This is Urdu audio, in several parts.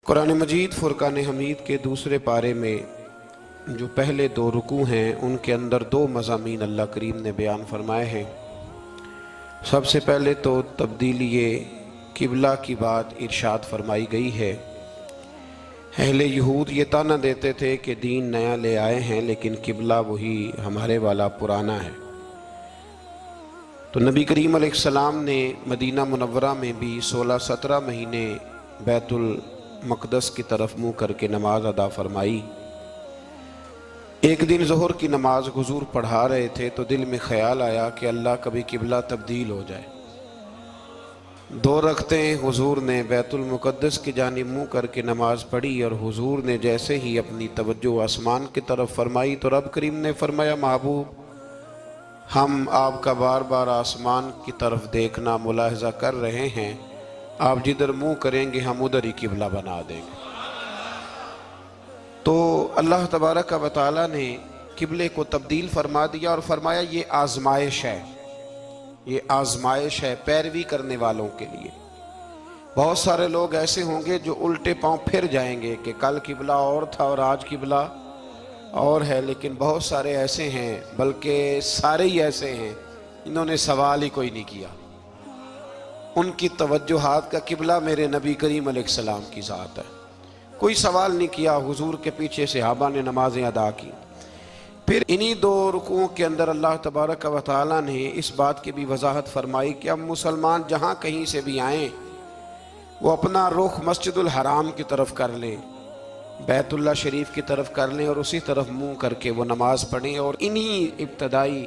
قرآن مجید فرقان حمید کے دوسرے پارے میں جو پہلے دو رکوع ہیں ان کے اندر دو مضامین اللہ کریم نے بیان فرمائے ہیں۔ سب سے پہلے تو تبدیلی قبلہ کی بات ارشاد فرمائی گئی ہے۔ اہل یہود یہ طعنہ دیتے تھے کہ دین نیا لے آئے ہیں لیکن قبلہ وہی ہمارے والا پرانا ہے۔ تو نبی کریم علیہ السلام نے مدینہ منورہ میں بھی 16-17 مہینے بیت المقدس کی طرف منہ کر کے نماز ادا فرمائی۔ ایک دن ظہر کی نماز حضور پڑھا رہے تھے تو دل میں خیال آیا کہ اللہ کبھی قبلہ تبدیل ہو جائے۔ 2 رکعتیں حضور نے بیت المقدس کی جانب منہ کر کے نماز پڑھی اور حضور نے جیسے ہی اپنی توجہ آسمان کی طرف فرمائی تو رب کریم نے فرمایا، محبوب ہم آپ کا بار بار آسمان کی طرف دیکھنا ملاحظہ کر رہے ہیں، آپ جدھر منہ کریں گے ہم ادھر ہی قبلہ بنا دیں گے۔ تو اللہ تبارک و تعالیٰ نے قبلے کو تبدیل فرما دیا اور فرمایا یہ آزمائش ہے، یہ آزمائش ہے پیروی کرنے والوں کے لیے۔ بہت سارے لوگ ایسے ہوں گے جو الٹے پاؤں پھر جائیں گے کہ کل قبلہ اور تھا اور آج قبلہ اور ہے، لیکن بہت سارے ایسے ہیں، بلکہ سارے ہی ایسے ہیں انہوں نے سوال ہی کوئی نہیں کیا۔ ان کی توجہات کا قبلہ میرے نبی کریم علیہ السلام کی ذات ہے، کوئی سوال نہیں کیا۔ حضور کے پیچھے صحابہ نے نمازیں ادا کی۔ پھر انہی 2 رکوعوں کے اندر اللہ تبارک و تعالیٰ نے اس بات کی بھی وضاحت فرمائی کہ اب مسلمان جہاں کہیں سے بھی آئیں وہ اپنا رخ مسجد الحرام کی طرف کر لیں، بیت اللہ شریف کی طرف کر لیں اور اسی طرف منہ کر کے وہ نماز پڑھیں۔ اور انہی ابتدائی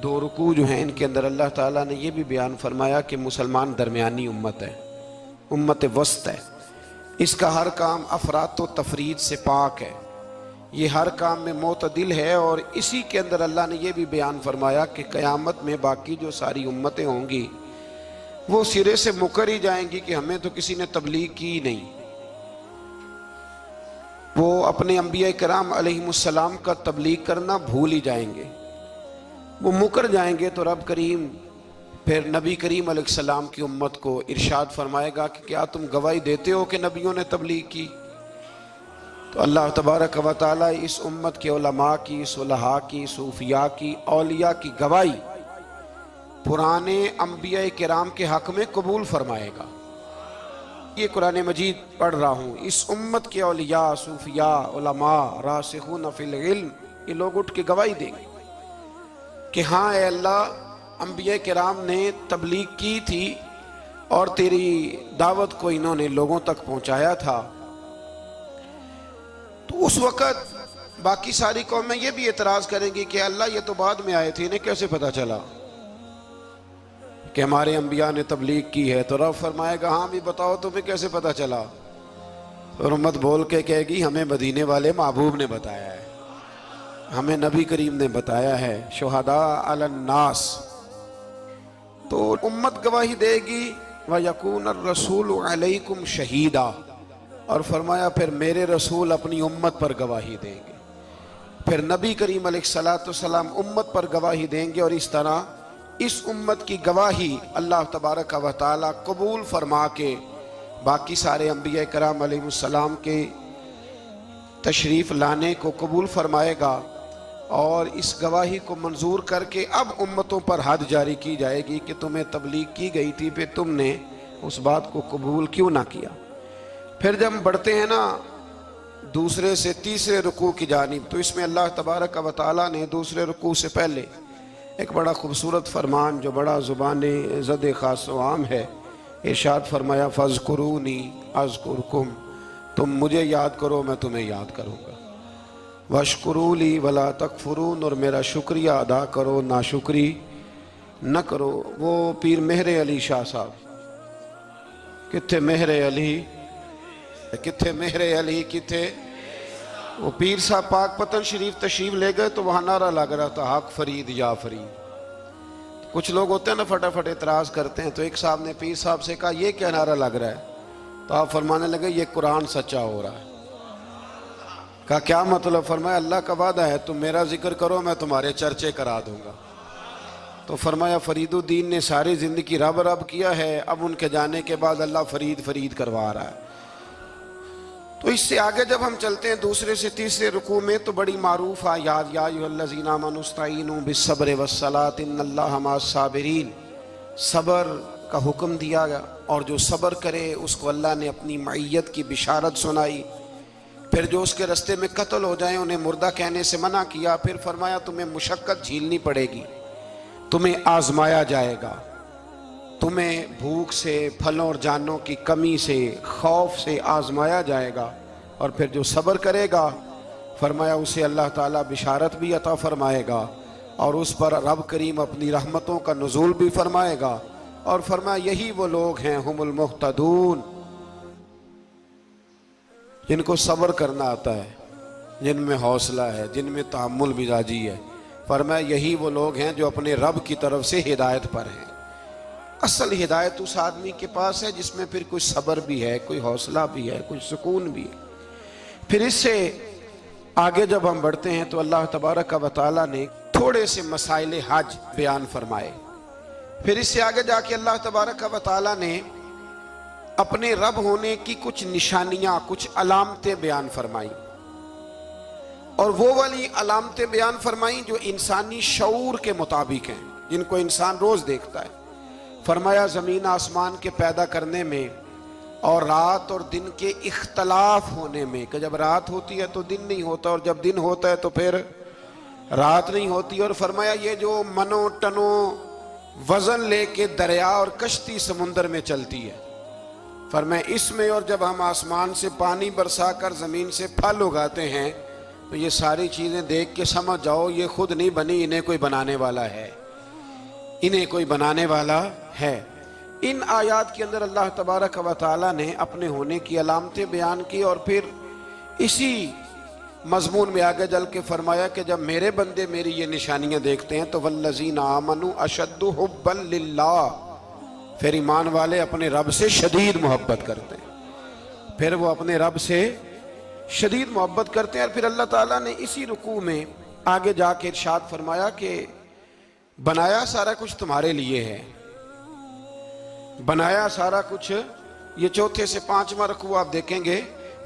2 رکوع جو ہیں ان کے اندر اللہ تعالیٰ نے یہ بھی بیان فرمایا کہ مسلمان درمیانی امت ہے، امت وسط ہے، اس کا ہر کام افراط و تفرید سے پاک ہے، یہ ہر کام میں معتدل ہے۔ اور اسی کے اندر اللہ نے یہ بھی بیان فرمایا کہ قیامت میں باقی جو ساری امتیں ہوں گی وہ سرے سے مکر ہی جائیں گی کہ ہمیں تو کسی نے تبلیغ کی نہیں، وہ اپنے انبیاء کرام علیہم السلام کا تبلیغ کرنا بھول ہی جائیں گے، وہ مکر جائیں گے۔ تو رب کریم پھر نبی کریم علیہ السلام کی امت کو ارشاد فرمائے گا کہ کیا تم گواہی دیتے ہو کہ نبیوں نے تبلیغ کی؟ تو اللہ تبارک و تعالیٰ اس امت کے علماء کی، صلحاء کی، صوفیاء کی، اولیاء کی گواہی پرانے انبیاء کرام کے حق میں قبول فرمائے گا۔ یہ قرآن مجید پڑھ رہا ہوں، اس امت کے اولیاء، صوفیاء، علماء، راسخون فی العلم، یہ لوگ اٹھ کے گواہی دیں گے کہ ہاں اے اللہ، انبیاء کرام نے تبلیغ کی تھی اور تیری دعوت کو انہوں نے لوگوں تک پہنچایا تھا۔ تو اس وقت باقی ساری قومیں یہ بھی اعتراض کریں گی کہ اللہ یہ تو بعد میں آئے تھے، انہیں کیسے پتہ چلا کہ ہمارے انبیاء نے تبلیغ کی ہے؟ تو رب فرمائے گا ہاں بھی بتاؤ تمہیں کیسے پتہ چلا؟ اور امت بول کے کہے گی ہمیں مدینے والے محبوب نے بتایا ہے، ہمیں نبی کریم نے بتایا ہے، شہداء علی الناس۔ تو امت گواہی دے گی وَيَكُونَ الرَّسُولُ عَلَيْكُمْ شَهِيدًا، اور فرمایا پھر میرے رسول اپنی امت پر گواہی دیں گے، پھر نبی کریم علیہ السلام امت پر گواہی دیں گے، اور اس طرح اس امت کی گواہی اللہ تبارک و تعالیٰ قبول فرما کے باقی سارے انبیاء کرام علیہ السلام کے تشریف لانے کو قبول فرمائے گا، اور اس گواہی کو منظور کر کے اب امتوں پر حد جاری کی جائے گی کہ تمہیں تبلیغ کی گئی تھی، پھر تم نے اس بات کو قبول کیوں نہ کیا۔ پھر جب ہم بڑھتے ہیں نا دوسرے سے تیسرے رکوع کی جانب، تو اس میں اللہ تبارک و تعالیٰ نے دوسرے رکوع سے پہلے ایک بڑا خوبصورت فرمان جو بڑا زبان زد خاص و عام ہے، ارشاد فرمایا فَاذْكُرُونِي أَذْكُرْكُمْ، تم مجھے یاد کرو میں تمہیں یاد کروں گا، وَاشْكُرُوا لِي وَلَا تَكْفُرُونَ، اور میرا شکریہ ادا کرو ناشکری نہ کرو۔ وہ پیر مہر علی شاہ صاحب کتھے مہر علی، کتھے مہر علی، کتھے وہ پیر صاحب پاک پتن شریف تشریف لے گئے تو وہاں نعرہ لگ رہا تھا حق فرید یا فرید۔ کچھ لوگ ہوتے ہیں نا فٹافٹ اعتراض کرتے ہیں، تو ایک صاحب نے پیر صاحب سے کہا یہ کیا نعرہ لگ رہا ہے؟ تو آپ فرمانے لگے یہ قرآن سچا ہو رہا ہے۔ کہا کیا مطلب؟ فرمایا اللہ کا وعدہ ہے تم میرا ذکر کرو میں تمہارے چرچے کرا دوں گا۔ تو فرمایا فرید الدین نے ساری زندگی رب رب کیا ہے، اب ان کے جانے کے بعد اللہ فرید فرید کروا رہا ہے۔ تو اس سے آگے جب ہم چلتے ہیں دوسرے سے تیسرے رکوع میں تو بڑی معروف آیات، یا ایھا الذین آمنوا استعینوا بالصبر والصلاۃ ان اللہ مع الصابرین، صبر کا حکم دیا گیا، اور جو صبر کرے اس کو اللہ نے اپنی معیت کی بشارت سنائی۔ پھر جو اس کے رستے میں قتل ہو جائیں انہیں مردہ کہنے سے منع کیا۔ پھر فرمایا تمہیں مشقت جھیلنی پڑے گی، تمہیں آزمایا جائے گا، تمہیں بھوک سے، پھلوں اور جانوں کی کمی سے، خوف سے آزمایا جائے گا، اور پھر جو صبر کرے گا فرمایا اسے اللہ تعالیٰ بشارت بھی عطا فرمائے گا، اور اس پر رب کریم اپنی رحمتوں کا نزول بھی فرمائے گا، اور فرمایا یہی وہ لوگ ہیں ہم المہتدون، جن کو صبر کرنا آتا ہے، جن میں حوصلہ ہے، جن میں تحمل مزاجی ہے۔ فرمایا یہی وہ لوگ ہیں جو اپنے رب کی طرف سے ہدایت پر ہیں۔ اصل ہدایت اس آدمی کے پاس ہے جس میں پھر کوئی صبر بھی ہے، کوئی حوصلہ بھی ہے، کوئی سکون بھی ہے۔ پھر اس سے آگے جب ہم بڑھتے ہیں تو اللہ تبارک و تعالیٰ نے تھوڑے سے مسائل حج بیان فرمائے۔ پھر اس سے آگے جا کے اللہ تبارک و تعالیٰ نے اپنے رب ہونے کی کچھ نشانیاں، کچھ علامتیں بیان فرمائیں، اور وہ والی علامتیں بیان فرمائیں جو انسانی شعور کے مطابق ہیں، جن کو انسان روز دیکھتا ہے۔ فرمایا زمین آسمان کے پیدا کرنے میں اور رات اور دن کے اختلاف ہونے میں، کہ جب رات ہوتی ہے تو دن نہیں ہوتا، اور جب دن ہوتا ہے تو پھر رات نہیں ہوتی۔ اور فرمایا یہ جو منوں ٹنوں وزن لے کے دریا اور کشتی سمندر میں چلتی ہے، فرمایا اس میں، اور جب ہم آسمان سے پانی برسا کر زمین سے پھل اگاتے ہیں تو یہ ساری چیزیں دیکھ کے سمجھ جاؤ یہ خود نہیں بنی، انہیں کوئی بنانے والا ہے، انہیں کوئی بنانے والا ہے۔ ان آیات کے اندر اللہ تبارک و تعالیٰ نے اپنے ہونے کی علامتیں بیان کی، اور پھر اسی مضمون میں آگے جل کے فرمایا کہ جب میرے بندے میری یہ نشانیاں دیکھتے ہیں تو والذین آمنوا اشد حبا للہ، پھر ایمان والے اپنے رب سے شدید محبت کرتے ہیں، پھر وہ اپنے رب سے شدید محبت کرتے ہیں۔ اور پھر اللہ تعالیٰ نے اسی رکوع میں آگے جا کے ارشاد فرمایا کہ بنایا سارا کچھ تمہارے لیے ہے، بنایا سارا کچھ، یہ چوتھے سے پانچواں رکوع آپ دیکھیں گے،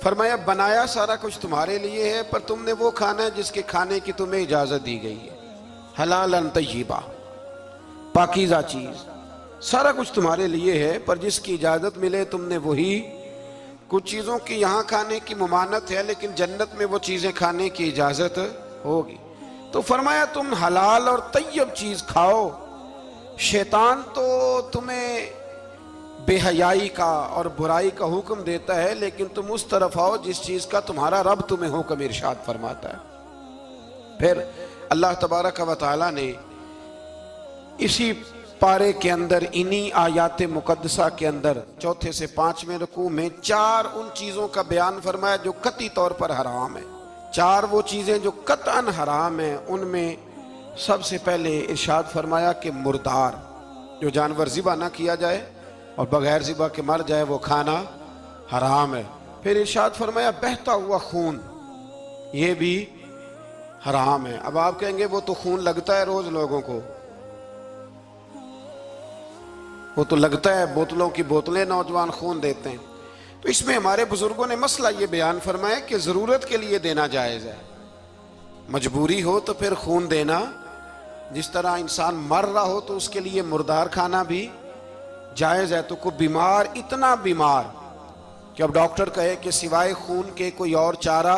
فرمایا بنایا سارا کچھ تمہارے لیے ہے، پر تم نے وہ کھانا ہے جس کے کھانے کی تمہیں اجازت دی گئی ہے، حلالا طیبا، پاکیزہ چیز، سارا کچھ تمہارے لیے ہے، پر جس کی اجازت ملے تم نے وہی۔ کچھ چیزوں کی یہاں کھانے کی ممانعت ہے، لیکن جنت میں وہ چیزیں کھانے کی اجازت ہوگی۔ تو فرمایا تم حلال اور طیب چیز کھاؤ، شیطان تو تمہیں بے حیائی کا اور برائی کا حکم دیتا ہے، لیکن تم اس طرف آؤ جس چیز کا تمہارا رب تمہیں حکم ارشاد فرماتا ہے۔ پھر اللہ تبارک و تعالیٰ نے اسی پارے کے اندر، انہی آیات مقدسہ کے اندر، چوتھے سے پانچویں رکوع میں 4 ان چیزوں کا بیان فرمایا جو قطعی طور پر حرام ہیں۔ 4 وہ چیزیں جو قطعاً حرام ہیں، ان میں سب سے پہلے ارشاد فرمایا کہ مردار، جو جانور ذبح نہ کیا جائے اور بغیر ذبح کے مر جائے وہ کھانا حرام ہے۔ پھر ارشاد فرمایا بہتا ہوا خون، یہ بھی حرام ہے۔ اب آپ کہیں گے وہ تو خون لگتا ہے روز لوگوں کو، وہ تو لگتا ہے، بوتلوں کی بوتلیں نوجوان خون دیتے ہیں۔ تو اس میں ہمارے بزرگوں نے مسئلہ یہ بیان فرمایا کہ ضرورت کے لیے دینا جائز ہے، مجبوری ہو تو پھر خون دینا، جس طرح انسان مر رہا ہو تو اس کے لیے مردار کھانا بھی جائز ہے۔ تو کوئی بیمار، اتنا بیمار کہ اب ڈاکٹر کہے کہ سوائے خون کے کوئی اور چارہ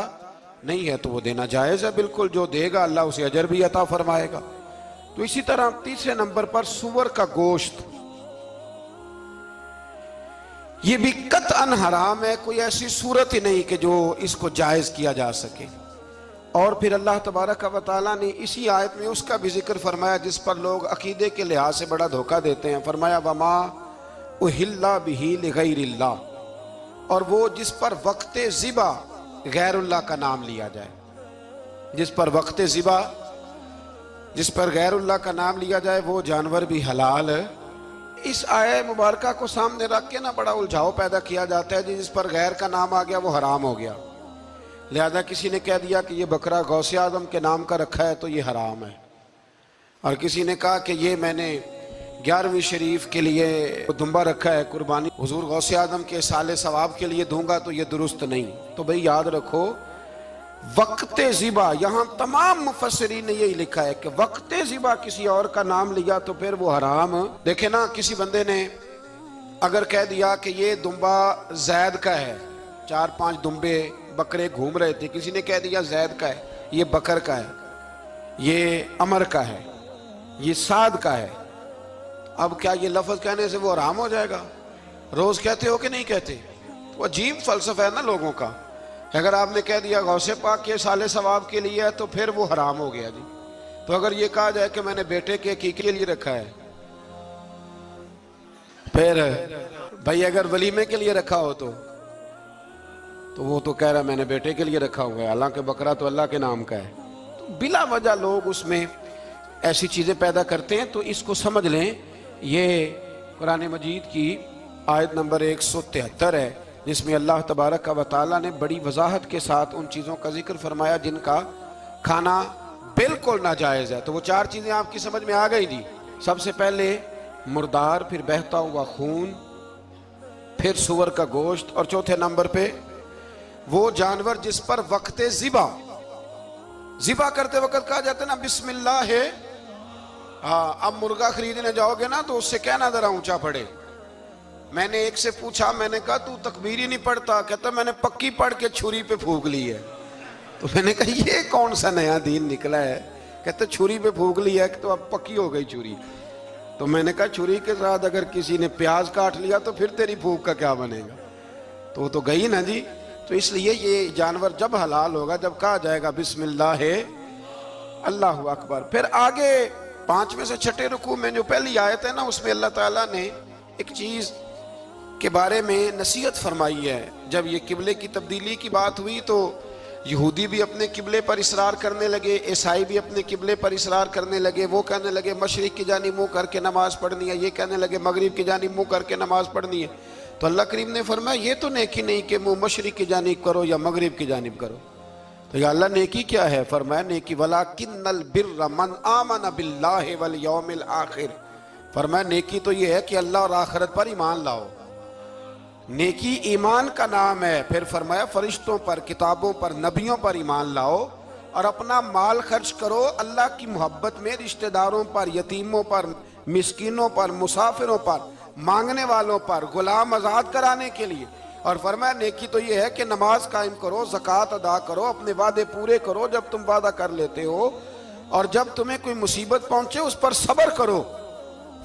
نہیں ہے تو وہ دینا جائز ہے، بالکل، جو دے گا اللہ اسے اجر بھی عطا فرمائے گا۔ تو اسی طرح تیسرے نمبر پر سور کا گوشت، یہ بھی قطعاً حرام ہے، کوئی ایسی صورت ہی نہیں کہ جو اس کو جائز کیا جا سکے۔ اور پھر اللہ تبارک و تعالیٰ نے اسی آیت میں اس کا بھی ذکر فرمایا جس پر لوگ عقیدے کے لحاظ سے بڑا دھوکہ دیتے ہیں۔ فرمایا وما اہل بہ لغیر اللہ، اور وہ جس پر وقت ذبح غیر اللہ کا نام لیا جائے، جس پر وقت ذبح، جس پر غیر اللہ کا نام لیا جائے وہ جانور بھی حلال ہے۔ اس آیہ مبارکہ کو سامنے رکھ کے بڑا الجھاؤ پیدا کیا جاتا ہے، جس پر غیر کا نام آ گیا وہ حرام ہو گیا، لہذا کسی نے کہہ دیا کہ یہ بکرا غوث اعظم کے نام کا رکھا ہے تو یہ حرام ہے، اور کسی نے کہا کہ یہ میں نے 11ویں شریف کے لیے دمبا رکھا ہے قربانی، حضور غوث اعظم کے سال ثواب کے لیے دوں گا تو یہ درست نہیں۔ تو بھئی یاد رکھو وقت ذبح، یہاں تمام مفسرین نے یہی لکھا ہے کہ وقت ذبح کسی اور کا نام لیا تو پھر وہ حرام۔ دیکھیں نا، کسی بندے نے اگر کہہ دیا کہ یہ دمبا زید کا ہے، 4-5 دمبے بکرے گھوم رہے تھے، کسی نے کہہ دیا زید کا ہے، یہ بکر کا ہے، یہ عمر کا ہے، یہ سعد کا ہے، اب کیا یہ لفظ کہنے سے وہ حرام ہو جائے گا؟ روز کہتے ہو کہ نہیں کہتے؟ وہ عجیب فلسفہ ہے نا لوگوں کا۔ اگر آپ نے کہہ دیا غوث پاک کے سال ثواب کے لیے ہے تو پھر وہ حرام ہو گیا جی۔ تو اگر یہ کہا جائے کہ میں نے بیٹے کے عقیقے کے لیے رکھا ہے، پھر بھائی اگر ولیمے کے لیے رکھا ہو تو وہ تو کہہ رہا میں نے بیٹے کے لیے رکھا ہوا ہے، حالانکہ بکرا تو اللہ کے نام کا ہے۔ تو بلا وجہ لوگ اس میں ایسی چیزیں پیدا کرتے ہیں، تو اس کو سمجھ لیں یہ قرآن مجید کی آیت نمبر 173 ہے، جس میں اللہ تبارک و تعالیٰ نے بڑی وضاحت کے ساتھ ان چیزوں کا ذکر فرمایا جن کا کھانا بالکل ناجائز ہے۔ تو وہ 4 چیزیں آپ کی سمجھ میں آ گئی جی۔ سب سے پہلے مردار، پھر بہتا ہوا خون، پھر سور کا گوشت، اور چوتھے نمبر پہ وہ جانور جس پر وقت ذبح کرتے وقت کہا جاتا ہے نا بسم اللہ ہے۔ اب مرغا خریدنے جاؤ گے نا تو اس سے کہنا ذرا اونچا پڑے۔ میں نے ایک سے پوچھا، میں نے کہا تو تکبیر ہی نہیں پڑھتا؟ کہتا میں نے پکی پڑھ کے چھری پہ پھونک لی ہے۔ تو میں نے کہا یہ کون سا نیا دین نکلا ہے؟ کہتا چھری پہ پھونک لی ہے تو اب پکی ہو گئی چھری۔ تو میں نے کہا چھری کے ساتھ اگر کسی نے پیاز کاٹ لیا تو پھر تیری پھونک کا کیا بنے گا؟ تو وہ تو گئی نا جی۔ تو اس لیے یہ جانور جب حلال ہوگا جب کہا جائے گا بسم اللہ اللہ اکبر۔ پھر آگے 5ویں سے 6ٹھے رکوع میں جو پہلی آیت ہے نا، اس میں اللہ تعالیٰ نے ایک چیز کے بارے میں نصیحت فرمائی ہے۔ جب یہ قبلے کی تبدیلی کی بات ہوئی تو یہودی بھی اپنے قبلے پر اصرار کرنے لگے، عیسائی بھی اپنے قبلے پر اصرار کرنے لگے۔ وہ کہنے لگے مشرق کی جانب منہ کر کے نماز پڑھنی ہے، یہ کہنے لگے مغرب کی جانب منہ کر کے نماز پڑھنی ہے۔ تو اللہ کریم نے فرمایا یہ تو نیکی نہیں کہ منہ مشرق کی جانب کرو یا مغرب کی جانب کرو۔ تو یا اللہ نیکی کیا ہے؟ فرمایا نیکی وَلَٰكِنَّ الْبِرَّ مَنْ آمَنَ بِاللَّهِ وَالْيَوْمِ الْآخِرِ، فرمایا نیکی تو یہ ہے کہ اللہ اور آخرت پر ایمان لاؤ۔ نیکی ایمان کا نام ہے۔ پھر فرمایا فرشتوں پر، کتابوں پر، نبیوں پر ایمان لاؤ، اور اپنا مال خرچ کرو اللہ کی محبت میں، رشتہ داروں پر، یتیموں پر، مسکینوں پر، مسافروں پر، مانگنے والوں پر، غلام آزاد کرانے کے لیے۔ اور فرمایا نیکی تو یہ ہے کہ نماز قائم کرو، زکوٰۃ ادا کرو، اپنے وعدے پورے کرو جب تم وعدہ کر لیتے ہو، اور جب تمہیں کوئی مصیبت پہنچے اس پر صبر کرو۔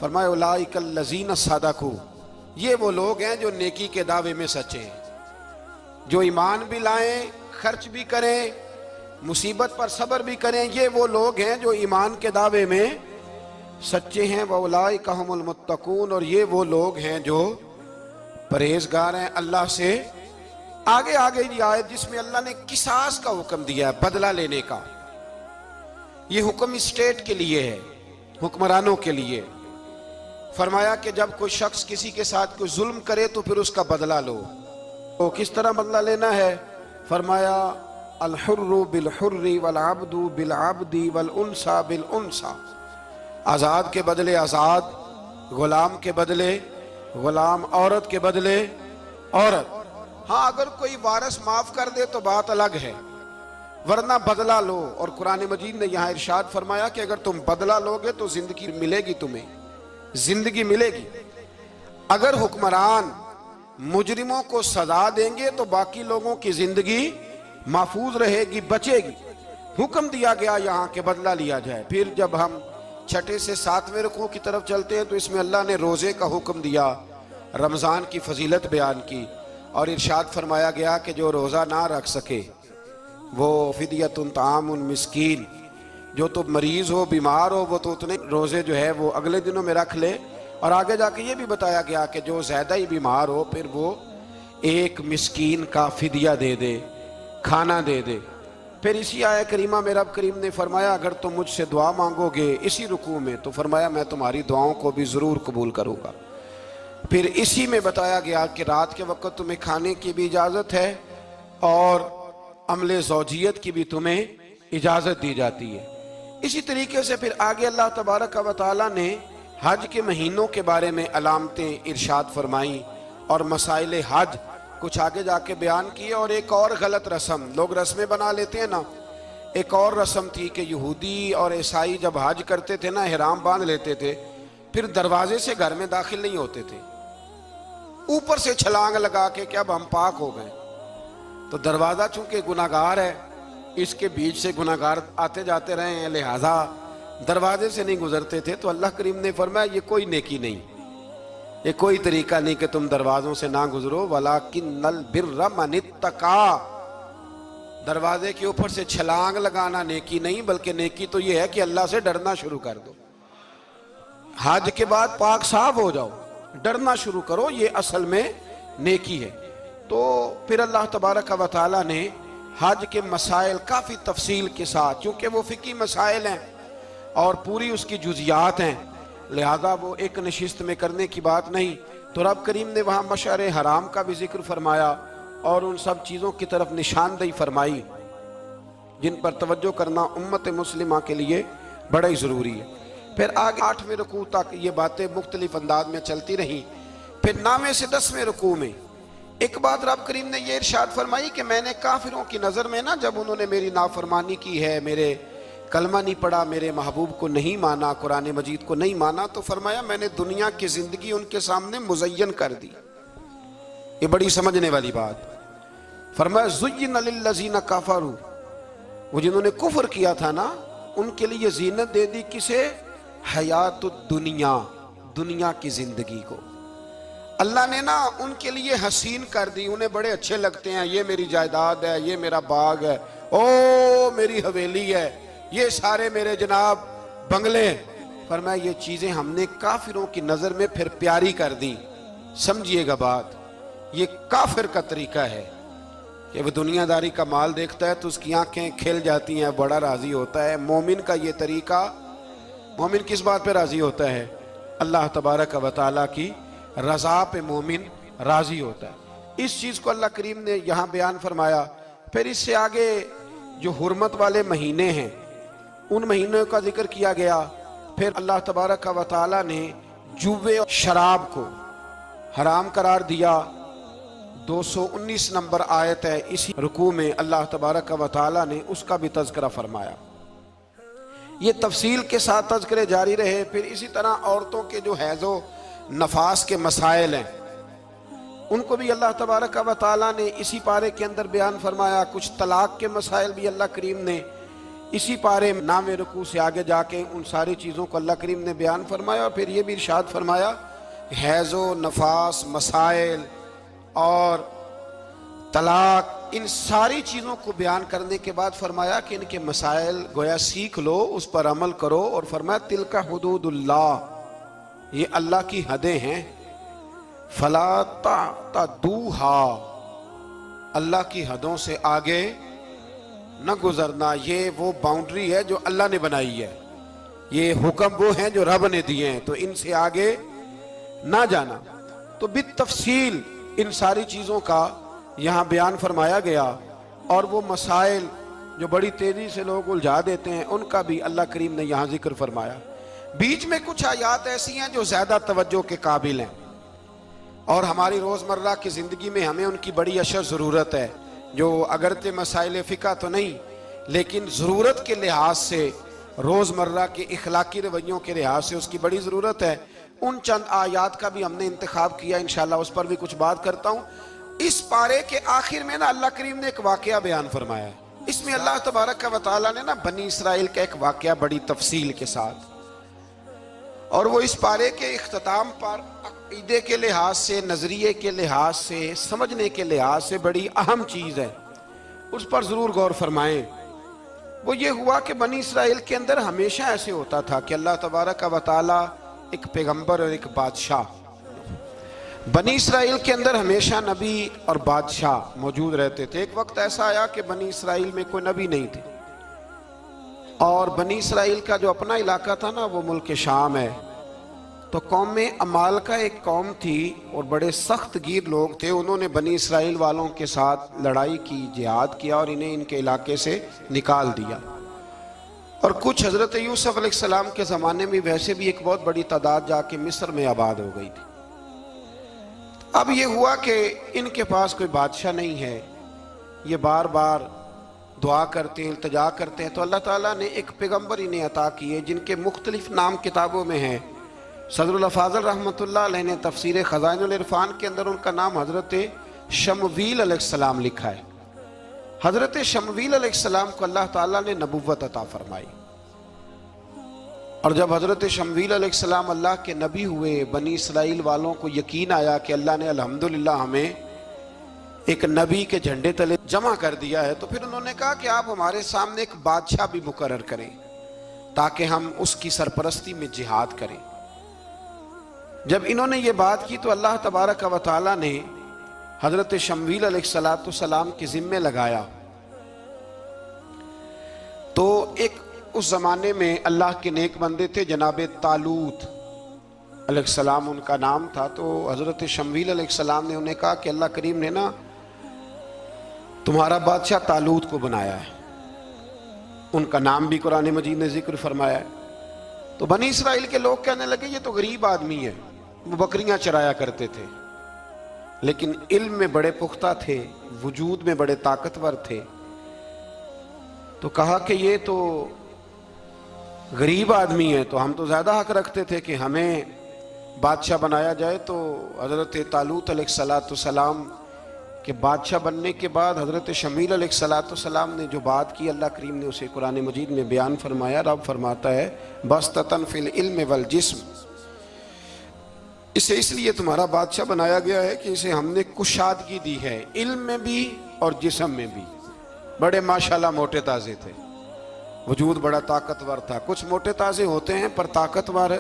فرمایا اولئک الذین صدقوا، یہ وہ لوگ ہیں جو نیکی کے دعوے میں سچے ہیں، جو ایمان بھی لائیں، خرچ بھی کریں، مصیبت پر صبر بھی کریں۔ یہ وہ لوگ ہیں جو ایمان کے دعوے میں سچے ہیں۔ وَأُولَئِكَ هُمُ الْمُتَّقُونَ، اور یہ وہ لوگ ہیں جو پرہیزگار ہیں اللہ سے۔ آگے یہ آیت جس میں اللہ نے قصاص کا حکم دیا ہے، بدلہ لینے کا، یہ حکم اسٹیٹ کے لیے ہے، حکمرانوں کے لیے۔ فرمایا کہ جب کوئی شخص کسی کے ساتھ کوئی ظلم کرے تو پھر اس کا بدلہ لو۔ تو کس طرح بدلہ لینا ہے؟ فرمایا الحر بالحر والعبد بالعبد والانثى بالانثى، آزاد کے بدلے آزاد، غلام کے بدلے غلام، عورت کے بدلے عورت۔ ہاں اگر کوئی وارث معاف کر دے تو بات الگ ہے، ورنہ بدلہ لو۔ اور قرآن مجید نے یہاں ارشاد فرمایا کہ اگر تم بدلہ لوگے تو زندگی ملے گی، تمہیں زندگی ملے گی۔ اگر حکمران مجرموں کو سزا دیں گے تو باقی لوگوں کی زندگی محفوظ رہے گی، بچے گی۔ حکم دیا گیا یہاں کہ بدلہ لیا جائے۔ پھر جب ہم 6 سے 7ویں رکوع کی طرف چلتے ہیں تو اس میں اللہ نے روزے کا حکم دیا، رمضان کی فضیلت بیان کی، اور ارشاد فرمایا گیا کہ جو روزہ نہ رکھ سکے وہ فدیۃ طعام مسکین، جو تو مریض ہو، بیمار ہو، وہ تو اتنے روزے جو ہے وہ اگلے دنوں میں رکھ لے۔ اور آگے جا کے یہ بھی بتایا گیا کہ جو زیادہ ہی بیمار ہو پھر وہ 1 مسکین کا فدیہ دے دے، کھانا دے دے۔ پھر اسی آیہ کریمہ میں رب کریم نے فرمایا اگر تم مجھ سے دعا مانگو گے اسی رکوع میں تو فرمایا میں تمہاری دعاؤں کو بھی ضرور قبول کروں گا۔ پھر اسی میں بتایا گیا کہ رات کے وقت تمہیں کھانے کی بھی اجازت ہے اور عمل زوجیت کی بھی تمہیں اجازت دی جاتی ہے۔ اسی طریقے سے پھر آگے اللہ تبارک و تعالیٰ نے حج کے مہینوں کے بارے میں علامتیں ارشاد فرمائیں اور مسائل حج کچھ آگے جا کے بیان کیے. اور ایک اور غلط رسم لوگ رسمیں بنا لیتے ہیں نا، ایک اور رسم تھی کہ یہودی اور عیسائی جب حج کرتے تھے نا احرام باندھ لیتے تھے، پھر دروازے سے گھر میں داخل نہیں ہوتے تھے، اوپر سے چھلانگ لگا کے کہ اب ہم پاک ہو گئے. تو دروازہ چونکہ گناہگار ہے، اس کے بیچ سے گناہگار آتے جاتے رہے ہیں، لہٰذا دروازے سے نہیں گزرتے تھے. تو اللہ کریم نے فرمایا یہ کوئی نیکی نہیں، یہ کوئی طریقہ نہیں کہ تم دروازوں سے نہ گزرو. وَلَٰكِنَّ الْبِرَّ مَنِ اتَّقَىٰ، دروازے کے اوپر سے چھلانگ لگانا نیکی نہیں، بلکہ نیکی تو یہ ہے کہ اللہ سے ڈرنا شروع کر دو. حج کے بعد پاک صاف ہو جاؤ، ڈرنا شروع کرو، یہ اصل میں نیکی ہے. تو پھر اللہ تبارک و تعالیٰ نے حج کے مسائل کافی تفصیل کے ساتھ، چونکہ وہ فقہی مسائل ہیں اور پوری اس کی جزیات ہیں، لہذا وہ ایک نشست میں کرنے کی بات نہیں. تو رب کریم نے وہاں مشعر حرام کا بھی ذکر فرمایا اور ان سب چیزوں کی طرف نشاندہی فرمائی جن پر توجہ کرنا امت مسلمہ کے لیے بڑا ہی ضروری ہے. پھر آگے 8ویں رکوع تک یہ باتیں مختلف انداز میں چلتی رہیں. پھر 9ویں سے 10ویں رکوع میں ایک بات رب کریم نے یہ ارشاد فرمائی کہ میں نے کافروں کی نظر میں نا، جب انہوں نے میری نافرمانی کی ہے، میرے کلمہ نہیں پڑھا، میرے محبوب کو نہیں مانا، قرآن مجید کو نہیں مانا، تو فرمایا میں نے دنیا کی زندگی ان کے سامنے مزین کر دی. یہ بڑی سمجھنے والی بات. فرمایا زُيِّنَ لِلَّذِينَ كَفَرُوا، وہ جنہوں نے کفر کیا تھا نا ان کے لیے زینت دے دی. کسے؟ حیات الدنیا، دنیا کی زندگی کو اللہ نے نا ان کے لیے حسین کر دی. انہیں بڑے اچھے لگتے ہیں، یہ میری جائیداد ہے، یہ میرا باغ ہے، او میری حویلی ہے، یہ سارے میرے جناب بنگلے. فرمایا یہ چیزیں ہم نے کافروں کی نظر میں پھر پیاری کر دی. سمجھیے گا بات، یہ کافر کا طریقہ ہے کہ وہ دنیا داری کا مال دیکھتا ہے تو اس کی آنکھیں کھل جاتی ہیں، بڑا راضی ہوتا ہے. مومن کا یہ طریقہ، مومن کس بات پہ راضی ہوتا ہے؟ اللہ تبارک و تعالیٰ کی رضا پہ مومن راضی ہوتا ہے. اس چیز کو اللہ کریم نے یہاں بیان فرمایا. پھر اس سے آگے جو حرمت والے مہینے ہیں ان مہینوں کا ذکر کیا گیا. پھر اللہ تبارک و تعالیٰ نے جوے اور شراب کو حرام قرار دیا. 219 نمبر آیت ہے، اسی رکوع میں اللہ تبارک و تعالیٰ نے اس کا بھی تذکرہ فرمایا. یہ تفصیل کے ساتھ تذکرے جاری رہے. پھر اسی طرح عورتوں کے جو حیض و نفاس کے مسائل ہیں ان کو بھی اللہ تبارک و تعالیٰ نے اسی پارے کے اندر بیان فرمایا. کچھ طلاق کے مسائل بھی اللہ کریم نے اسی پارے 9ویں رکوع سے آگے جا کے ان ساری چیزوں کو اللہ کریم نے بیان فرمایا. اور پھر یہ بھی ارشاد فرمایا حیض و نفاس مسائل اور طلاق، ان ساری چیزوں کو بیان کرنے کے بعد فرمایا کہ ان کے مسائل گویا سیکھ لو، اس پر عمل کرو. اور فرمایا تلک حدود اللہ، یہ اللہ کی حدیں ہیں، فلا تعتدوها، اللہ کی حدوں سے آگے نہ گزرنا. یہ وہ باؤنڈری ہے جو اللہ نے بنائی ہے، یہ حکم وہ ہیں جو رب نے دیے ہیں، تو ان سے آگے نہ جانا. تو بالتفصیل ان ساری چیزوں کا یہاں بیان فرمایا گیا. اور وہ مسائل جو بڑی تیزی سے لوگ الجھا دیتے ہیں ان کا بھی اللہ کریم نے یہاں ذکر فرمایا. بیچ میں کچھ آیات ایسی ہیں جو زیادہ توجہ کے قابل ہیں اور ہماری روزمرہ کی زندگی میں ہمیں ان کی بڑی اشد ضرورت ہے، جو اگرچہ مسائل فقہ تو نہیں لیکن ضرورت کے لحاظ سے، روزمرہ کے اخلاقی رویوں کے لحاظ سے اس کی بڑی ضرورت ہے. ان چند آیات کا بھی ہم نے انتخاب کیا، انشاءاللہ اس پر بھی کچھ بات کرتا ہوں. اس پارے کے آخر میں نا اللہ کریم نے ایک واقعہ بیان فرمایا ہے. اس میں اللہ تبارک و تعالیٰ نے نا بنی اسرائیل کا ایک واقعہ بڑی تفصیل کے ساتھ، اور وہ اس پارے کے اختتام پر عقیدے کے لحاظ سے، نظریے کے لحاظ سے، سمجھنے کے لحاظ سے بڑی اہم چیز ہے، اس پر ضرور غور فرمائیں. وہ یہ ہوا کہ بنی اسرائیل کے اندر ہمیشہ ایسے ہوتا تھا کہ اللہ تبارک و تعالیٰ ایک پیغمبر اور ایک بادشاہ، بنی اسرائیل کے اندر ہمیشہ نبی اور بادشاہ موجود رہتے تھے. ایک وقت ایسا آیا کہ بنی اسرائیل میں کوئی نبی نہیں تھے، اور بنی اسرائیل کا جو اپنا علاقہ تھا نا وہ ملک شام ہے. تو قوم عمالقہ ایک قوم تھی اور بڑے سخت گیر لوگ تھے. انہوں نے بنی اسرائیل والوں کے ساتھ لڑائی کی، جہاد کیا اور انہیں ان کے علاقے سے نکال دیا. اور کچھ حضرت یوسف علیہ السلام کے زمانے میں ویسے بھی ایک بہت بڑی تعداد جا کے مصر میں آباد ہو گئی تھی۔ اب یہ ہوا کہ ان کے پاس کوئی بادشاہ نہیں ہے، یہ بار بار دعا کرتے ہیں، التجا کرتے ہیں، تو اللہ تعالیٰ نے ایک پیغمبر انہیں عطا کیے جن کے مختلف نام کتابوں میں ہیں۔ صدر الافاضل رحمۃ اللہ علیہ نے تفسیر خزائن العرفان کے اندر ان کا نام حضرت شمویل علیہ السلام لکھا ہے۔ حضرت شمویل علیہ السلام کو اللہ تعالیٰ نے نبوت عطا فرمائی، اور جب حضرت شمویل علیہ السلام اللہ کے نبی ہوئے، بنی اسرائیل والوں کو یقین آیا کہ اللہ نے الحمدللہ ہمیں ایک نبی کے جھنڈے تلے جمع کر دیا ہے، تو پھر انہوں نے کہا کہ آپ ہمارے سامنے ایک بادشاہ بھی مقرر کریں تاکہ ہم اس کی سرپرستی میں جہاد کریں۔ جب انہوں نے یہ بات کی تو اللہ تبارک و تعالیٰ نے حضرت شمویل علیہ السلام کے ذمے لگایا۔ تو ایک اس زمانے میں اللہ کے نیک بندے تھے، جناب طالوت علیہ السلام ان کا نام تھا۔ تو حضرت شمویل علیہ السلام نے انہیں کہا کہ اللہ کریم نے نا تمہارا بادشاہ طالوت کو بنایا ہے، ان کا نام بھی قرآن مجید نے ذکر فرمایا ہے۔ تو بنی اسرائیل کے لوگ کہنے لگے یہ تو غریب آدمی ہے، وہ بکریاں چرایا کرتے تھے، لیکن علم میں بڑے پختہ تھے، وجود میں بڑے طاقتور تھے۔ تو کہا کہ یہ تو غریب آدمی ہے، تو ہم تو زیادہ حق رکھتے تھے کہ ہمیں بادشاہ بنایا جائے۔ تو حضرت طالوت علیہ السلام کے بادشاہ بننے کے بعد حضرت شمویل علیہ السلام نے جو بات کی، اللہ کریم نے اسے قرآن مجید میں بیان فرمایا۔ رب فرماتا ہے بسطۃ فی العلم والجسم، اسے اس لیے تمہارا بادشاہ بنایا گیا ہے کہ اسے ہم نے کشادگی دی ہے، علم میں بھی اور جسم میں بھی۔ بڑے ماشاءاللہ موٹے تازے تھے، وجود بڑا طاقتور تھا۔ کچھ موٹے تازے ہوتے ہیں پر طاقتور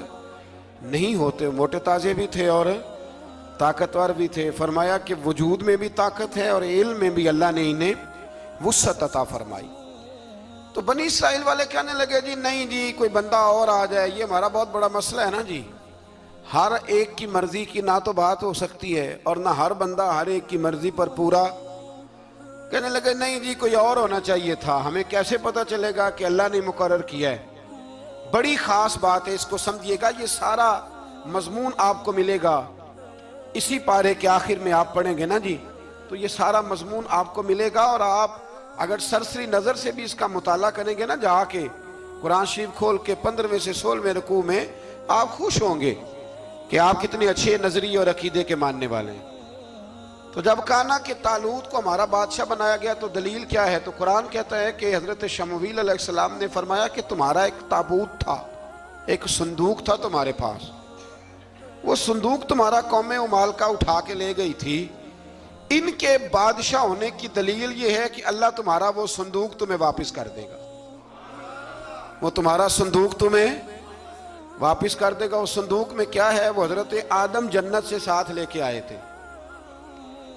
نہیں ہوتے، موٹے تازے بھی تھے اور طاقتور بھی تھے۔ فرمایا کہ وجود میں بھی طاقت ہے اور علم میں بھی اللہ نے انہیں وسعت عطا فرمائی۔ تو بنی اسرائیل والے کہنے لگے جی نہیں جی کوئی بندہ اور آ جائے، یہ ہمارا بہت بڑا مسئلہ ہے نا جی، ہر ایک کی مرضی کی نہ تو بات ہو سکتی ہے اور نہ ہر بندہ ہر ایک کی مرضی پر پورا۔ کہنے لگے نہیں جی کوئی اور ہونا چاہیے تھا، ہمیں کیسے پتہ چلے گا کہ اللہ نے مقرر کیا ہے۔ بڑی خاص بات ہے، اس کو سمجھیے گا، یہ سارا مضمون آپ کو ملے گا اسی پارے کے آخر میں، آپ پڑھیں گے نا جی تو یہ سارا مضمون آپ کو ملے گا، اور آپ اگر سرسری نظر سے بھی اس کا مطالعہ کریں گے نا جا کے قرآن شریف کھول کے 15ویں سے 16ویں رکوع میں، آپ خوش ہوں گے کہ آپ کتنے اچھے نظریے اور عقیدے کے ماننے والے ہیں۔ تو جب کہا نا کہ طالوت کو ہمارا بادشاہ بنایا گیا تو دلیل کیا ہے، تو قرآن کہتا ہے کہ حضرت شمویل علیہ السلام نے فرمایا کہ تمہارا ایک تابوت تھا، ایک صندوق تھا تمہارے پاس، وہ صندوق تمہارا قوم عمالقہ اٹھا کے لے گئی تھی، ان کے بادشاہ ہونے کی دلیل یہ ہے کہ اللہ تمہارا وہ صندوق تمہیں واپس کر دے گا، وہ تمہارا صندوق تمہیں واپس کر دے گا۔ اس صندوق میں کیا ہے، وہ حضرت آدم جنت سے ساتھ لے کے آئے تھے،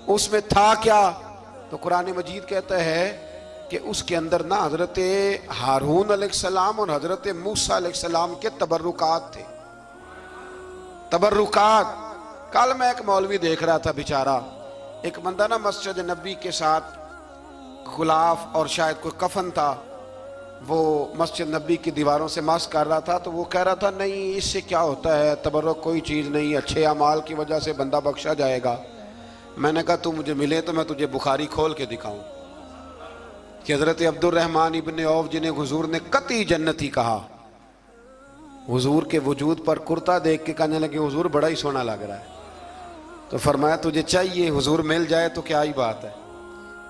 اس میں تھا کیا، تو قرآن مجید کہتا ہے کہ اس کے اندر نا حضرت ہارون علیہ السلام اور حضرت موسیٰ علیہ السلام کے تبرکات تھے، تبرکات۔ کل میں ایک مولوی دیکھ رہا تھا بیچارہ، ایک بندہ نا مسجد نبی کے ساتھ غلاف اور شاید کوئی کفن تھا، وہ مسجد نبی کی دیواروں سے مس کر رہا تھا، تو وہ کہہ رہا تھا نہیں اس سے کیا ہوتا ہے، تبرک کوئی چیز نہیں، اچھے اعمال کی وجہ سے بندہ بخشا جائے گا۔ میں نے کہا تو مجھے ملے تو میں تجھے بخاری کھول کے دکھاؤں کہ حضرت عبد الرحمن ابن عوف جنہیں حضور نے قطعی جنتی کہا، حضور کے وجود پر کرتا دیکھ کے کہنے لگے حضور بڑا ہی سونا لگ رہا ہے، تو فرمایا تجھے چاہیے حضور مل جائے تو کیا ہی بات ہے۔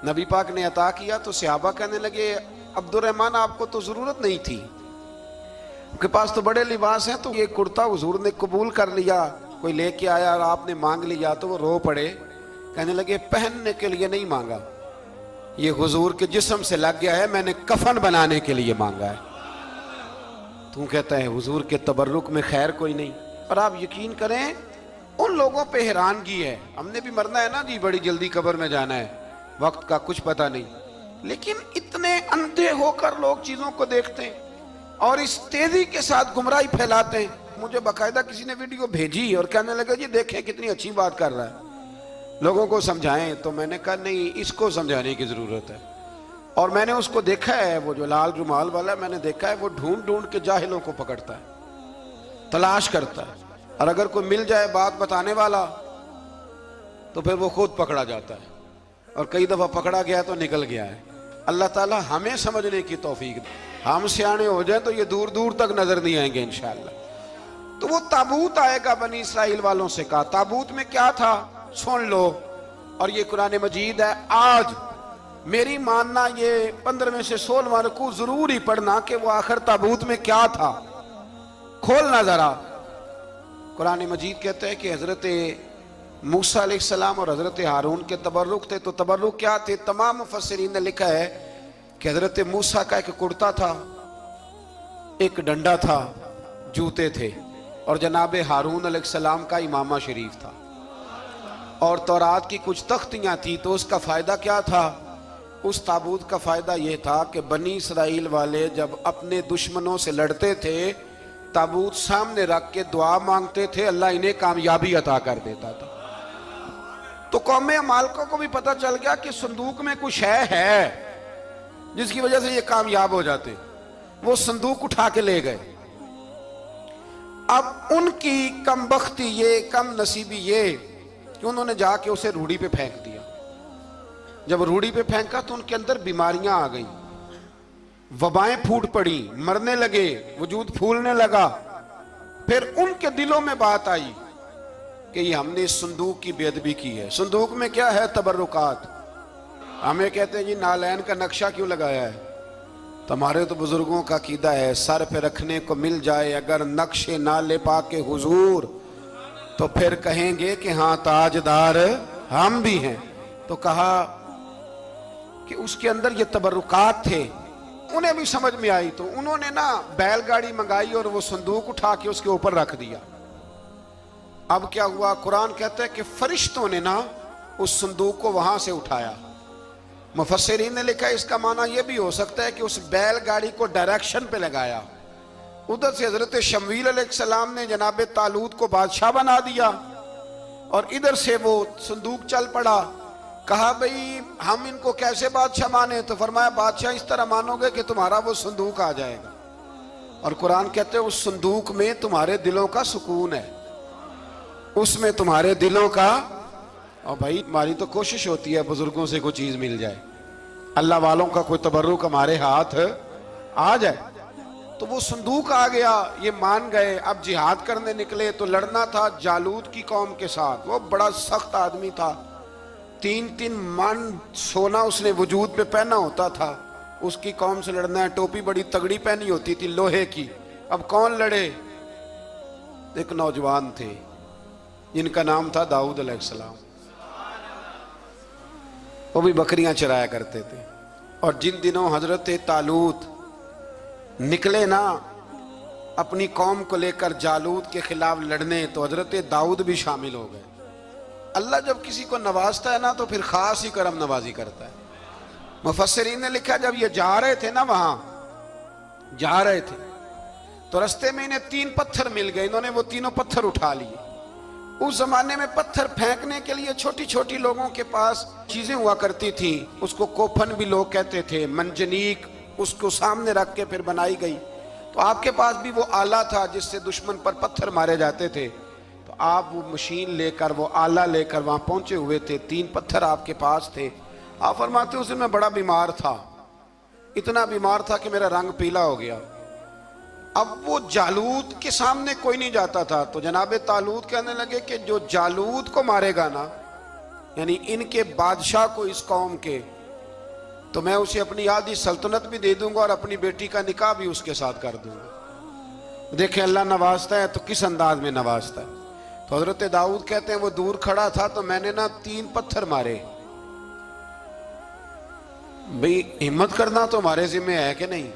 نبی پاک نے عطا کیا تو صحابہ کہنے لگے عبد الرحمن آپ کو تو ضرورت نہیں تھی، آپ کے پاس تو بڑے لباس ہیں، تو یہ کرتا حضور نے قبول کر لیا، کوئی لے کے آیا اور آپ نے مانگ لیا، تو وہ رو پڑے، کہنے لگے پہننے کے لیے نہیں مانگا، یہ حضور کے جسم سے لگ گیا ہے، میں نے کفن بنانے کے لیے مانگا ہے۔ تو کہتا ہے حضور کے تبرک میں خیر کوئی نہیں۔ اور آپ یقین کریں ان لوگوں پہ حیرانگی ہے، ہم نے بھی مرنا ہے نا جی، بڑی جلدی قبر میں جانا ہے، وقت کا کچھ پتہ نہیں، لیکن اتنے اندھے ہو کر لوگ چیزوں کو دیکھتے ہیں اور اس تیزی کے ساتھ گمراہی پھیلاتے ہیں۔ مجھے باقاعدہ کسی نے ویڈیو بھیجی اور کہنے لگا جی دیکھیں کتنی اچھی بات کر رہا ہے، لوگوں کو سمجھائیں، تو میں نے کہا نہیں اس کو سمجھانے کی ضرورت ہے، اور میں نے اس کو دیکھا ہے، وہ جو لال رومال والا ہے، میں نے دیکھا ہے وہ ڈھونڈ ڈھونڈ کے جاہلوں کو پکڑتا ہے، تلاش کرتا ہے، اور اگر کوئی مل جائے بات بتانے والا تو پھر وہ خود پکڑا جاتا ہے، اور کئی دفعہ پکڑا گیا تو نکل گیا ہے۔ اللہ تعالیٰ ہمیں سمجھنے کی توفیق دے، ہم سیانے ہو جائیں تو یہ دور دور تک نظر نہیں آئیں گے انشاءاللہ۔ تو وہ تابوت آئے گا، بنی اسرائیل والوں سے کہا تابوت میں کیا تھا سن لو، اور یہ قرآن مجید ہے۔ آج میری ماننا یہ 15 سے 16 رکوع ضرور ہی پڑھنا کہ وہ آخر تابوت میں کیا تھا، کھولنا ذرا۔ قرآن مجید کہتا ہے کہ حضرت موسیٰ علیہ السلام اور حضرت ہارون کے تبرک تھے، تو تبرک کیا تھے؟ تمام مفسرین نے لکھا ہے کہ حضرت موسیٰ کا ایک کرتا تھا، ایک ڈنڈا تھا، جوتے تھے، اور جناب ہارون علیہ السلام کا امامہ شریف تھا، اور تورات کی کچھ تختیاں تھی۔ تو اس کا فائدہ کیا تھا؟ اس تابوت کا فائدہ یہ تھا کہ بنی اسرائیل والے جب اپنے دشمنوں سے لڑتے تھے، تابوت سامنے رکھ کے دعا مانگتے تھے، اللہ انہیں کامیابی عطا کر دیتا تھا۔ تو قوم عمالقہ کو بھی پتہ چل گیا کہ صندوق میں کچھ ہے جس کی وجہ سے یہ کامیاب ہو جاتے، وہ صندوق اٹھا کے لے گئے۔ اب ان کی کم بختی یہ، کم نصیبی یہ کہ انہوں نے جا کے اسے روڑی پہ پھینک دیا۔ جب روڑی پہ پھینکا تو ان کے اندر بیماریاں آ گئیں، وبائیں پھوٹ پڑی، مرنے لگے، وجود پھولنے لگا۔ پھر ان کے دلوں میں بات آئی کہ یہ ہم نے اس صندوق کی بے ادبی کی ہے۔ صندوق میں کیا ہے؟ تبرکات۔ ہمیں کہتے ہیں جی نالین کا نقشہ کیوں لگایا ہے؟ تمہارے تو بزرگوں کا عقیدہ ہے سر پہ رکھنے کو مل جائے اگر نقش نالے پاک حضور تو پھر کہیں گے کہ ہاں تاجدار ہم بھی ہیں۔ تو کہا کہ اس کے اندر یہ تبرکات تھے، انہیں بھی سمجھ میں آئی، تو انہوں نے نا بیل گاڑی منگائی اور وہ صندوق اٹھا کے اس کے اوپر رکھ دیا۔ اب کیا ہوا؟ قرآن کہتا ہے کہ فرشتوں نے نا اس صندوق کو وہاں سے اٹھایا۔ مفسرین نے لکھا اس کا معنی یہ بھی ہو سکتا ہے کہ اس بیل گاڑی کو ڈائریکشن پہ لگایا، ادھر سے حضرت شمویل علیہ السلام نے جناب طالوت کو بادشاہ بنا دیا، اور ادھر سے وہ صندوق چل پڑا۔ کہا بھئی ہم ان کو کیسے بادشاہ مانے؟ تو فرمایا بادشاہ اس طرح مانو گے کہ تمہارا وہ صندوق آ جائے گا، اور قرآن کہتے ہیں اس صندوق میں تمہارے دلوں کا سکون ہے، اس میں تمہارے دلوں کا۔ اور بھائی ہماری تو کوشش ہوتی ہے بزرگوں سے کوئی چیز مل جائے، اللہ والوں کا کوئی تبرک ہمارے ہاتھ آ جائے۔ تو وہ صندوق آ گیا، یہ مان گئے۔ اب جہاد کرنے نکلے تو لڑنا تھا جالوت کی قوم کے ساتھ، وہ بڑا سخت آدمی تھا، 3 من سونا اس نے وجود پہ پہنا ہوتا تھا، اس کی قوم سے لڑنا ہے، ٹوپی بڑی تگڑی پہنی ہوتی تھی لوہے کی۔ اب کون لڑے؟ ایک نوجوان تھے جن کا نام تھا داؤد علیہ السلام، وہ بھی بکریاں چرایا کرتے تھے، اور جن دنوں حضرت طالوت نکلے نا اپنی قوم کو لے کر جالوت کے خلاف لڑنے، تو حضرت داؤد بھی شامل ہو گئے۔ اللہ جب کسی کو نوازتا ہے نا تو پھر خاص ہی کرم نوازی کرتا ہے۔ مفسرین نے لکھا جب یہ جا رہے تھے نا، وہاں جا رہے تھے تو رستے میں انہیں 3 پتھر مل گئے، انہوں نے وہ تینوں پتھر اٹھا لیے۔ اس زمانے میں پتھر پھینکنے کے لیے چھوٹی چھوٹی لوگوں کے پاس چیزیں ہوا کرتی تھیں، اس کو کوپھن بھی لوگ کہتے تھے، منجنیق، اس کو سامنے رکھ کے پھر بنائی گئی۔ تو آپ کے پاس بھی وہ آلہ تھا جس سے دشمن پر پتھر مارے جاتے تھے، تو آپ وہ مشین لے کر، وہ آلہ لے کر وہاں پہنچے ہوئے تھے، 3 پتھر آپ کے پاس تھے۔ آپ فرماتے اس دن میں بڑا بیمار تھا، اتنا بیمار تھا کہ میرا رنگ پیلا ہو گیا۔ اب وہ جالوت کے سامنے کوئی نہیں جاتا تھا، تو جناب طالوت کہنے لگے کہ جو جالوت کو مارے گا نا، یعنی ان کے بادشاہ کو اس قوم کے، تو میں اسے اپنی آدھی سلطنت بھی دے دوں گا اور اپنی بیٹی کا نکاح بھی اس کے ساتھ کر دوں گا۔ دیکھیں اللہ نوازتا ہے تو کس انداز میں نوازتا ہے۔ تو حضرت داؤد کہتے ہیں وہ دور کھڑا تھا تو میں نے نا 3 پتھر مارے۔ بھئی ہمت کرنا تو ہمارے ذمہ ہے کہ نہیں؟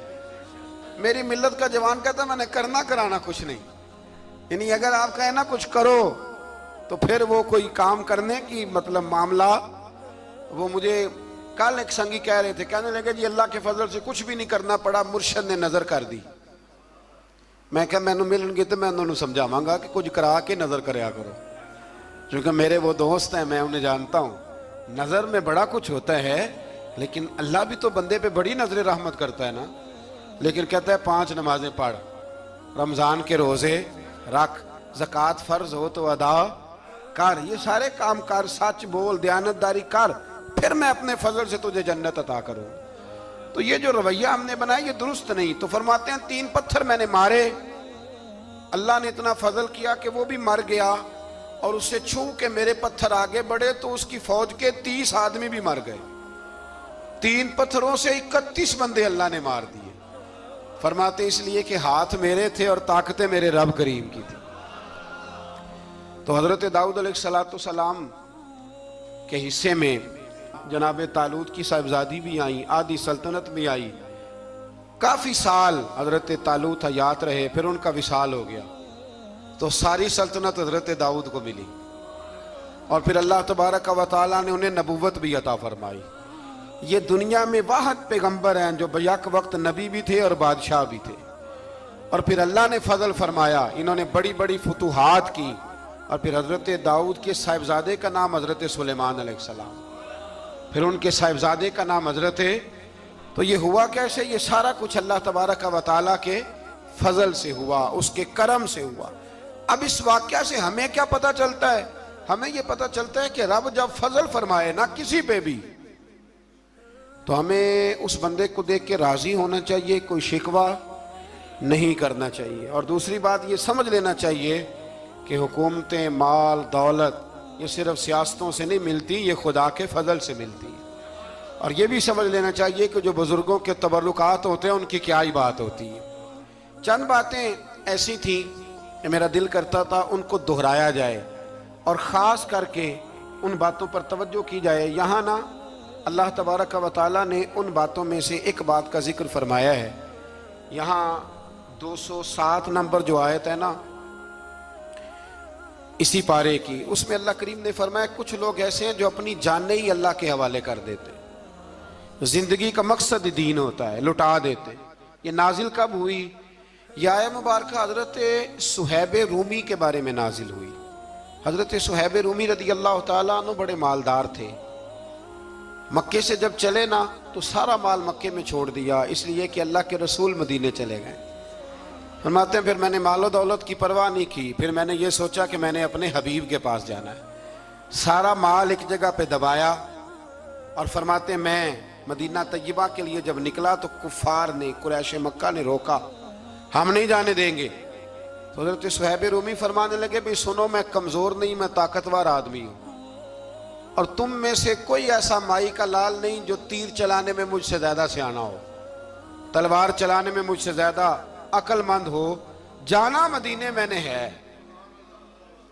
میری ملت کا جوان کہتا ہے میں نے کرنا کرانا کچھ نہیں، یعنی اگر آپ کہیں نا کچھ کرو تو پھر وہ کوئی کام کرنے کی مطلب معاملہ۔ وہ مجھے کل ایک سنگی کہہ رہے تھے، کہنے لگے جی اللہ کے فضل سے کچھ بھی نہیں کرنا پڑا، مرشد نے نظر کر دی۔ میں کہا میں ملن گے تو میں انہوں نے سمجھاواں گا کہ کچھ کرا کے نظر کریا کرو، کیونکہ میرے وہ دوست ہیں، میں انہیں جانتا ہوں، نظر میں بڑا کچھ ہوتا ہے لیکن اللہ بھی تو بندے پہ بڑی نظر رحمت کرتا ہے نا. لیکن کہتا ہے 5 نمازیں پڑھ، رمضان کے روزے رکھ، زکوٰۃ فرض ہو تو ادا کر، یہ سارے کام کر، سچ بول، دیانتداری کر، پھر میں اپنے فضل سے تجھے جنت عطا کروں. تو یہ جو رویہ ہم نے بنایا یہ درست نہیں. تو فرماتے ہیں 3 پتھر میں نے مارے، اللہ نے اتنا فضل کیا کہ وہ بھی مر گیا، اور اسے چھو کے میرے پتھر آگے بڑھے تو اس کی فوج کے 30 آدمی بھی مر گئے. 3 پتھروں سے 31 بندے اللہ نے مار دیے. فرماتے اس لیے کہ ہاتھ میرے تھے اور طاقتیں میرے رب کریم کی تھی. تو حضرت داؤد علیہ السلام کے حصے میں جناب طالوت کی صاحبزادی بھی آئیں، آدھی سلطنت بھی آئی. کافی سال حضرت طالوت حیات رہے، پھر ان کا وصال ہو گیا تو ساری سلطنت حضرت داؤد کو ملی، اور پھر اللہ تبارک و تعالیٰ نے انہیں نبوت بھی عطا فرمائی. یہ دنیا میں واحد پیغمبر ہیں جو بیک وقت نبی بھی تھے اور بادشاہ بھی تھے. اور پھر اللہ نے فضل فرمایا، انہوں نے بڑی بڑی فتوحات کی. اور پھر حضرت داؤد کے صاحبزادے کا نام حضرت سلیمان علیہ السلام، پھر ان کے صاحبزادے کا نام حضرت. تو یہ ہوا کیسے؟ یہ سارا کچھ اللہ تبارک و تعالیٰ کے فضل سے ہوا، اس کے کرم سے ہوا. اب اس واقعہ سے ہمیں کیا پتہ چلتا ہے؟ ہمیں یہ پتہ چلتا ہے کہ رب جب فضل فرمائے نہ کسی پہ بھی، تو ہمیں اس بندے کو دیکھ کے راضی ہونا چاہیے، کوئی شکوہ نہیں کرنا چاہیے. اور دوسری بات یہ سمجھ لینا چاہیے کہ حکومتیں، مال، دولت یہ صرف سیاستوں سے نہیں ملتی، یہ خدا کے فضل سے ملتی ہے. اور یہ بھی سمجھ لینا چاہیے کہ جو بزرگوں کے تبرکات ہوتے ہیں ان کی کیا ہی بات ہوتی ہے. چند باتیں ایسی تھیں کہ میرا دل کرتا تھا ان کو دہرایا جائے، اور خاص کر کے ان باتوں پر توجہ کی جائے. یہاں نا اللہ تبارک و تعالیٰ نے ان باتوں میں سے ایک بات کا ذکر فرمایا ہے. یہاں 207 نمبر جو آیت ہے نا اسی پارے کی، اس میں اللہ کریم نے فرمایا کچھ لوگ ایسے ہیں جو اپنی جانیں ہی اللہ کے حوالے کر دیتے. زندگی کا مقصد دین ہوتا ہے، لٹا دیتے. یہ نازل کب ہوئی؟ یہ آیہ مبارکہ حضرت صہیب رومی کے بارے میں نازل ہوئی. حضرت صہیب رومی رضی اللہ تعالیٰ عنہ بڑے مالدار تھے. مکے سے جب چلے نا تو سارا مال مکے میں چھوڑ دیا، اس لیے کہ اللہ کے رسول مدینے چلے گئے. فرماتے ہیں پھر میں نے مال و دولت کی پرواہ نہیں کی، پھر میں نے یہ سوچا کہ میں نے اپنے حبیب کے پاس جانا ہے. سارا مال ایک جگہ پہ دبایا، اور فرماتے ہیں میں مدینہ طیبہ کے لیے جب نکلا تو کفار نے، قریش مکہ نے روکا، ہم نہیں جانے دیں گے. تو حضرت صہیب رومی فرمانے لگے بھی سنو، میں کمزور نہیں، میں طاقتور آدمی ہوں، اور تم میں سے کوئی ایسا مائی کا لال نہیں جو تیر چلانے میں مجھ سے زیادہ سیانا ہو، تلوار چلانے میں مجھ سے زیادہ عقل مند ہو. جانا مدینے میں نے ہے.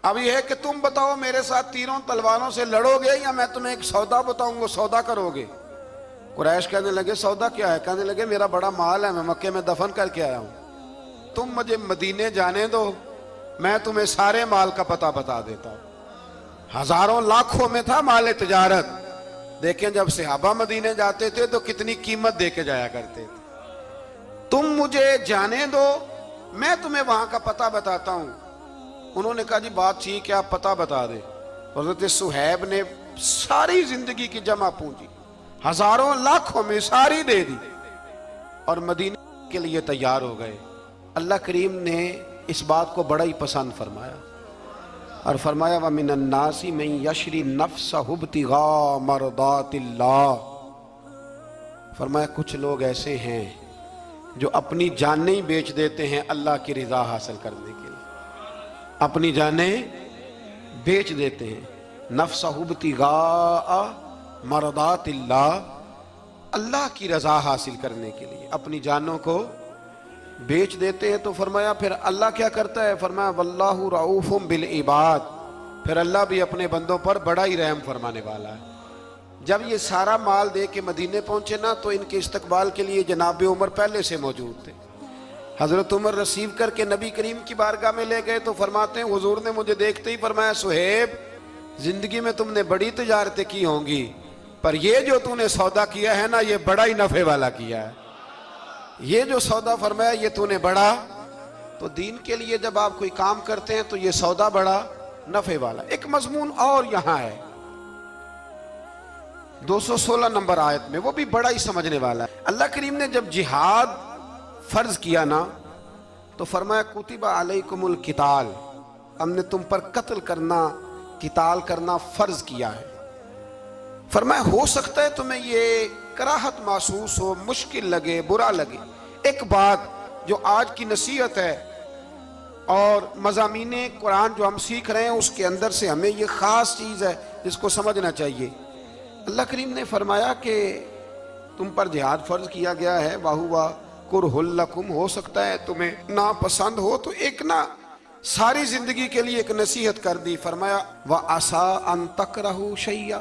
اب یہ ہے کہ تم بتاؤ میرے ساتھ تیروں تلواروں سے لڑو گے یا میں تمہیں ایک سودا بتاؤں گا، سودا کرو گے؟ قریش کہنے لگے سودا کیا ہے؟ کہنے لگے میرا بڑا مال ہے، میں مکے میں دفن کر کے آیا ہوں، تم مجھے مدینے جانے دو، میں تمہیں سارے مال کا پتہ بتا دیتا ہوں. ہزاروں لاکھوں میں تھا مال تجارت. دیکھیں جب صحابہ مدینے جاتے تھے تو کتنی قیمت دے کے جایا کرتے تھے. تم مجھے جانے دو، میں تمہیں وہاں کا پتہ بتاتا ہوں. انہوں نے کہا جی بات ٹھیک ہے، آپ پتہ بتا دیں. حضرت صہیب نے ساری زندگی کی جمع پونجی ہزاروں لاکھوں میں ساری دے دی اور مدینے کے لیے تیار ہو گئے. اللہ کریم نے اس بات کو بڑا ہی پسند فرمایا اور فرمایا وَمِنَ النَّاسِ مَن يَشْرِي نَفْسَهُ ابْتِغَاءَ مَرْضَاتِ اللَّهِ. فرمایا کچھ لوگ ایسے ہیں جو اپنی جانیں ہی بیچ دیتے ہیں اللہ کی رضا حاصل کرنے کے لیے، اپنی جانیں بیچ دیتے ہیں. نَفْسَهُ ابْتِغَاءَ مَرْضَاتِ اللَّهِ، اللہ کی رضا حاصل کرنے کے لیے اپنی جانوں کو بیچ دیتے ہیں. تو فرمایا پھر اللہ کیا کرتا ہے؟ فرمایا واللہ رعوف بالعباد، پھر اللہ بھی اپنے بندوں پر بڑا ہی رحم فرمانے والا ہے. جب یہ سارا مال دے کے مدینے پہنچے نا تو ان کے استقبال کے لیے جناب عمر پہلے سے موجود تھے. حضرت عمر ریسیو کر کے نبی کریم کی بارگاہ میں لے گئے تو فرماتے ہیں حضور نے مجھے دیکھتے ہی فرمایا صہیب زندگی میں تم نے بڑی تجارتیں کی ہوں گی، پر یہ جو تم نے سودا کیا ہے نا یہ بڑا ہی نفع والا کیا ہے. یہ جو سودا فرمایا یہ تو نے بڑا. تو دین کے لیے جب آپ کوئی کام کرتے ہیں تو یہ سودا بڑا نفع والا. ایک مضمون اور یہاں ہے 216 نمبر آیت میں، وہ بھی بڑا ہی سمجھنے والا ہے۔ اللہ کریم نے جب جہاد فرض کیا نا تو فرمایا کتب علیکم القتال، ہم نے تم پر قتل کرنا، قتال کرنا فرض کیا ہے۔ فرمایا ہو سکتا ہے تمہیں یہ کراہت محسوس ہو، مشکل لگے، برا لگے۔ ایک بات جو آج کی نصیحت ہے اور مضامین قرآن جو ہم سیکھ رہے ہیں اس کے اندر سے ہمیں یہ خاص چیز ہے جس کو سمجھنا چاہیے۔ اللہ کریم نے فرمایا کہ تم پر جہاد فرض کیا گیا ہے، وَهُوَ كُرْهٌ لَكُمْ، ہو سکتا ہے تمہیں ناپسند ہو، تو ایک نہ ساری زندگی کے لیے ایک نصیحت کر دی۔ فرمایا وَعَسَىٰ أَن تَكْرَهُوا شَيْئًا،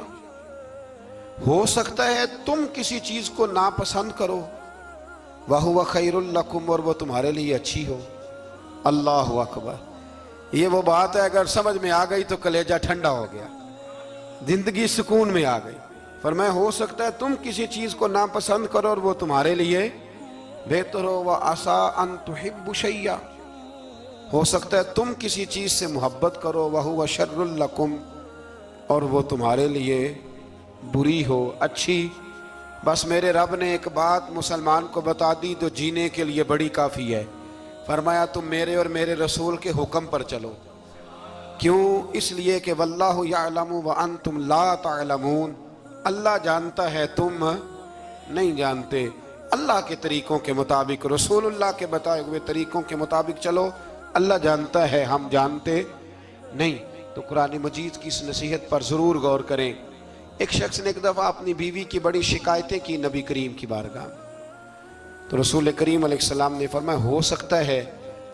ہو سکتا ہے تم کسی چیز کو ناپسند کرو، وَهُوَ خَيْرٌ لَكُمْ، اور وہ تمہارے لیے اچھی ہو۔ اللہ اکبر، یہ وہ بات ہے اگر سمجھ میں آ گئی تو کلیجہ ٹھنڈا ہو گیا، زندگی سکون میں آ گئی۔ فرمایا ہو سکتا ہے تم کسی چیز کو ناپسند کرو اور وہ تمہارے لیے بہتر ہو۔ وَعَسَىٰ أَن تُحِبُّوا شَيْئًا، ہو سکتا ہے تم کسی چیز سے محبت کرو، وَهُوَ شَرٌّ لَكُمْ، اور وہ تمہارے لیے بری ہو، اچھی۔ بس میرے رب نے ایک بات مسلمان کو بتا دی تو جینے کے لیے بڑی کافی ہے۔ فرمایا تم میرے اور میرے رسول کے حکم پر چلو۔ کیوں؟ اس لیے کہ واللہ یعلم وانتم لا تعلمون، اللہ جانتا ہے تم نہیں جانتے۔ اللہ کے طریقوں کے مطابق، رسول اللہ کے بتائے ہوئے طریقوں کے مطابق چلو، اللہ جانتا ہے ہم جانتے نہیں۔ تو قرآن مجید کی اس نصیحت پر ضرور غور کریں۔ ایک شخص نے ایک دفعہ اپنی بیوی کی بڑی شکایتیں کی نبی کریم کی بارگاہ میں، تو رسول کریم علیہ السلام نے فرمایا ہو سکتا ہے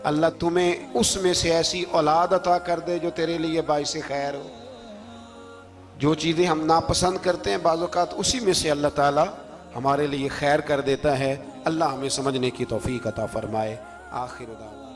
اللہ تمہیں اس میں سے ایسی اولاد عطا کر دے جو تیرے لیے باعث خیر ہو۔ جو چیزیں ہم ناپسند کرتے ہیں بعض اوقات اسی میں سے اللہ تعالیٰ ہمارے لیے خیر کر دیتا ہے۔ اللہ ہمیں سمجھنے کی توفیق عطا فرمائے۔ آخر دعوانا